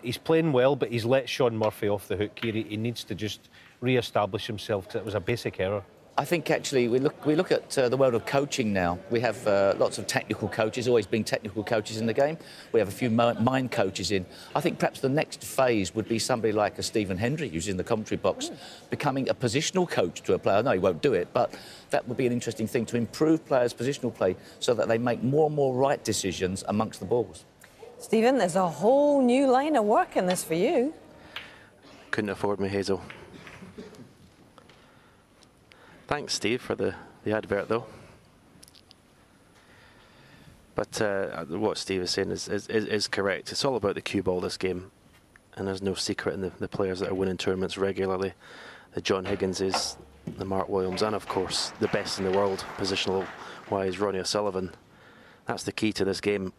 He's playing well, but he's let Sean Murphy off the hook here. He needs to just re-establish himself, because it was a basic error. I think actually we look at the world of coaching now. We have lots of technical coaches, always been technical coaches in the game. We have a few mind coaches in. I think perhaps the next phase would be somebody like a Stephen Hendry, who's in the commentary box, becoming a positional coach to a player. I know he won't do it, but that would be an interesting thing to improve players' positional play so that they make more and more right decisions amongst the balls. Stephen, there's a whole new line of work in this for you. Couldn't afford me, Hazel. Thanks, Steve, for the advert, though. But what Steve is saying is correct. It's all about the cue ball, this game. And there's no secret in the players that are winning tournaments regularly. The John Higginses, the Mark Williams, and, of course, the best in the world, positional-wise, Ronnie O'Sullivan. That's the key to this game.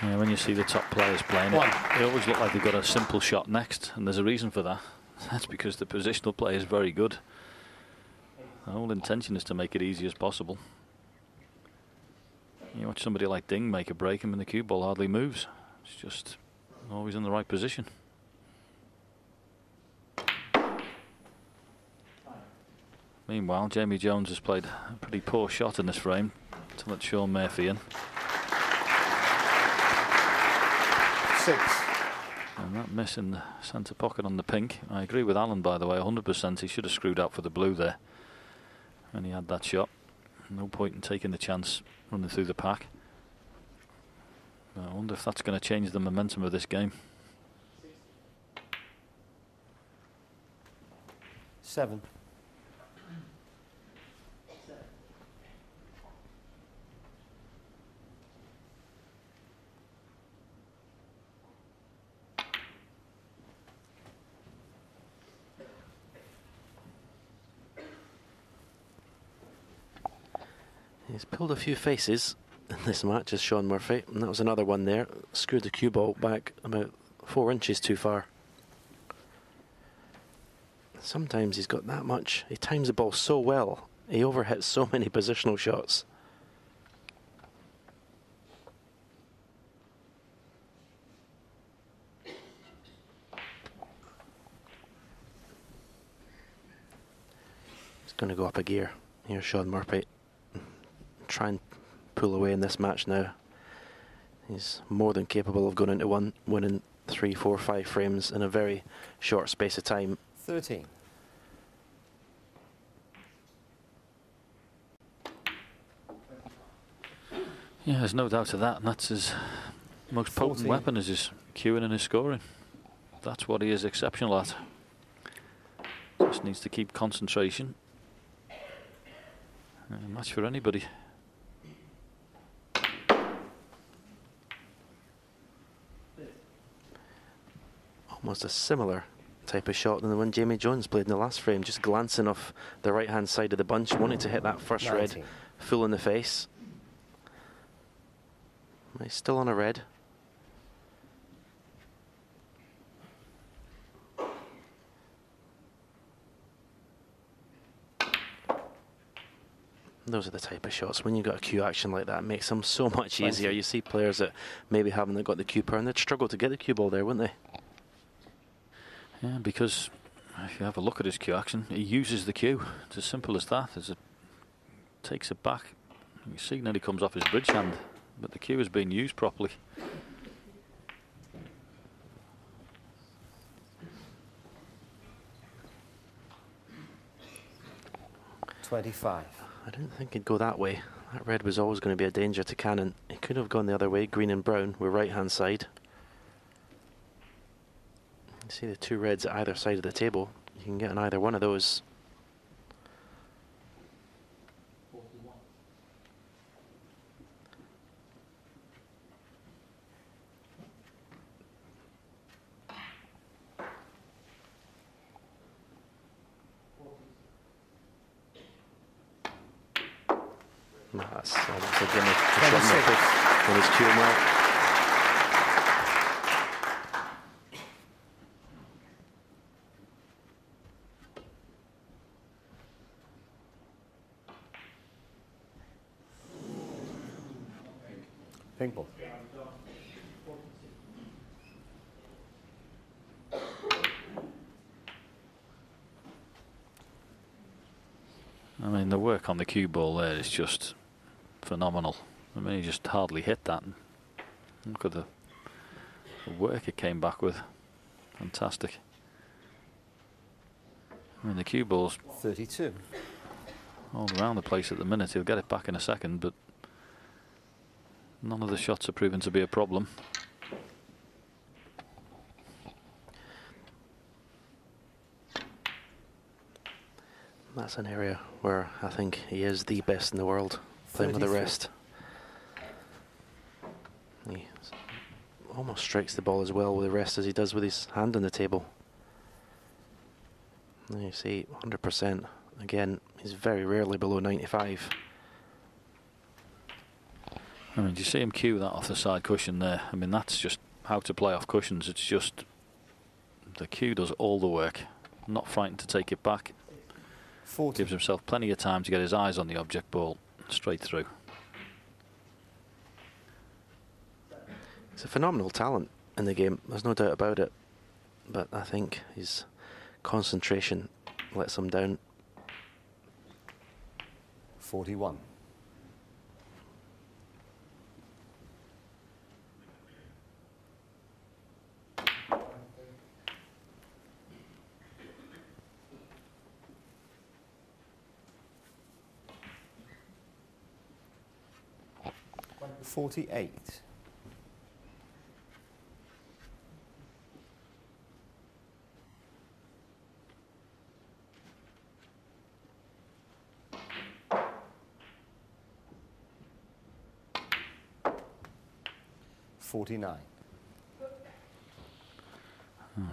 Yeah, when you see the top players playing it, they always look like they've got a simple shot next, and there's a reason for that. That's because the positional play is very good. The whole intention is to make it easy as possible. You watch somebody like Ding make a break, and the cue ball hardly moves. It's just always in the right position. Meanwhile, Jamie Jones has played a pretty poor shot in this frame to let Sean Murphy in. 6. And that miss in the centre pocket on the pink. I agree with Alan, by the way, 100%. He should have screwed out for the blue there when he had that shot. No point in taking the chance running through the pack. But I wonder if that's going to change the momentum of this game. 7. He's pulled a few faces in this match as Sean Murphy, and that was another one there. Screwed the cue ball back about 4 inches too far. Sometimes he's got that much. He times the ball so well. He overhits so many positional shots. He's going to go up a gear. Here's Sean Murphy. Try and pull away in this match now. He's more than capable of going into winning 3, 4, 5 frames in a very short space of time. 13. Yeah, there's no doubt of that, and that's his most potent weapon, is his cueing and his scoring. That's what he is exceptional at. Just needs to keep concentration. A match for anybody. Almost a similar type of shot than the one Jamie Jones played in the last frame, just glancing off the right hand side of the bunch, wanting to hit that first 19. red full in the face. He's still on a red. Those are the type of shots, when you've got a cue action like that, it makes them so much easier. You see players that maybe haven't got the cue power, and they'd struggle to get the cue ball there, wouldn't they? Yeah, because if you have a look at his cue action, he uses the cue. It's as simple as that. Takes it back. You see, nearly comes off his bridge hand, but the cue is being used properly. $25. I didn't think he'd go that way. That red was always going to be a danger to Cannon. He could have gone the other way, green and brown, with right hand side. You see the 2 reds at either side of the table. You can get on either one of those. That's almost a gimmick for Sean Murphy when he's cueing well. Pink ball. I mean, the work on the cue ball there is just phenomenal. I mean, he just hardly hit that. And look at the work it came back with. Fantastic. I mean, the cue ball's 32. all around the place at the minute. He'll get it back in a second, but none of the shots are proven to be a problem. That's an area where I think he is the best in the world, playing with the wrist. He almost strikes the ball as well with the wrist as he does with his hand on the table. And you see 100%. Again, he's very rarely below 95. I mean, do you see him cue that off the side cushion there? I mean, that's just how to play off cushions. It's just the cue does all the work. Not frightened to take it back. 40. Gives himself plenty of time to get his eyes on the object ball straight through. He's a phenomenal talent in the game, there's no doubt about it. But I think his concentration lets him down. 41. $48. $49.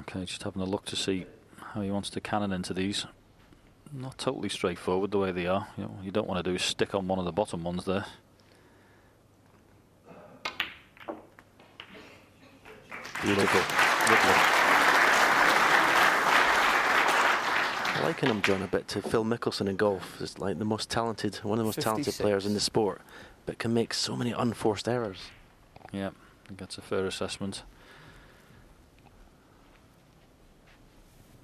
Okay, just having a look to see how he wants to cannon into these. Not totally straightforward the way they are. You know, you don't want to do is stick on one of the bottom ones there. Beautiful. Lovely. I liken him, John, a bit to Phil Mickelson in golf. He's like the most talented, one of the most talented 56. players in the sport, but can make so many unforced errors. Yeah, I think that's a fair assessment.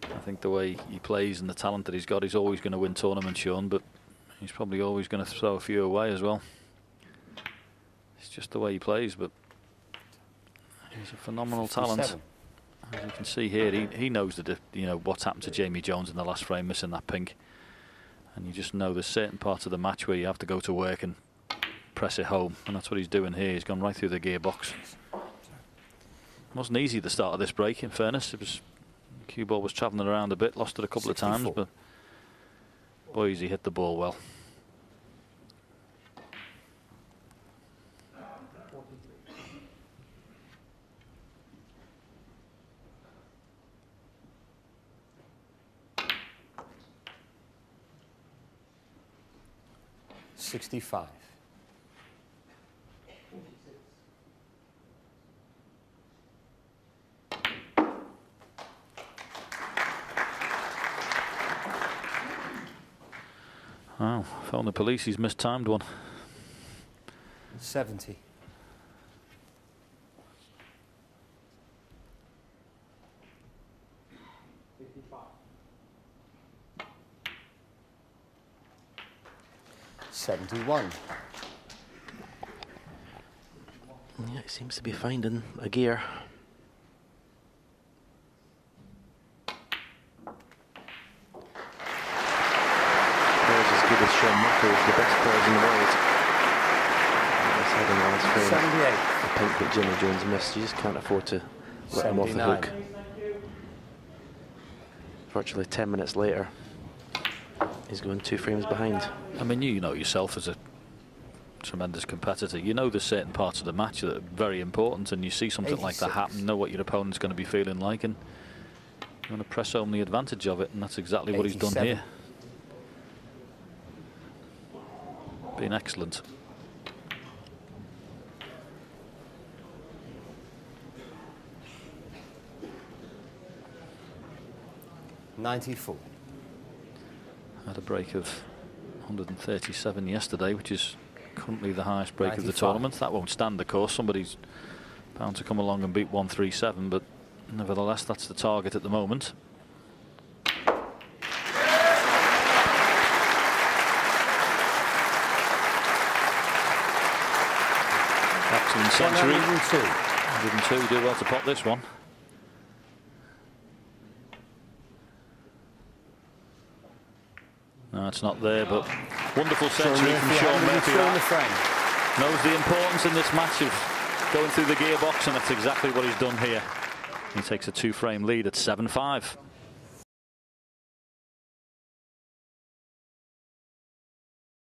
I think the way he plays and the talent that he's got, he's always going to win tournaments, Sean, but he's probably always going to throw a few away as well. It's just the way he plays, but he's a phenomenal 57. talent. As you can see here, he knows that, you know, what's happened to Jamie Jones in the last frame, missing that pink. And you just know there's certain parts of the match where you have to go to work and press it home, and that's what he's doing here. He's gone right through the gearbox. It wasn't easy at the start of this break, in fairness. It was, cue ball was travelling around a bit, lost it a couple 64. of times, but boy, he hit the ball well. $65. Wow, phone the police, he's mistimed one. 70. $71. Yeah, he seems to be finding a gear. Players as good as Sean Murphy, the best players in the world. This heading last frame. 78. The pink that Jimmy Jones missed, you just can't afford to let him off the 79. hook. Virtually 10 minutes later, he's going 2 frames behind. I mean, you know yourself as a tremendous competitor, you know there's certain parts of the match that are very important, and you see something like that 86. happen, know what your opponent's going to be feeling like, and you want to press home the advantage of it, and that's exactly what he's done 87. here. Been excellent. $94. Had a break of 137 yesterday, which is Currently the highest break of the 95. tournament. That won't stand, of course. Somebody's bound to come along and beat 137, but nevertheless, that's the target at the moment. Excellent century. 102. Do well to pot this one. No, it's not there, but wonderful century from Sean Murphy. Knows the importance in this match of going through the gearbox, and that's exactly what he's done here. He takes a 2-frame lead at 7-5.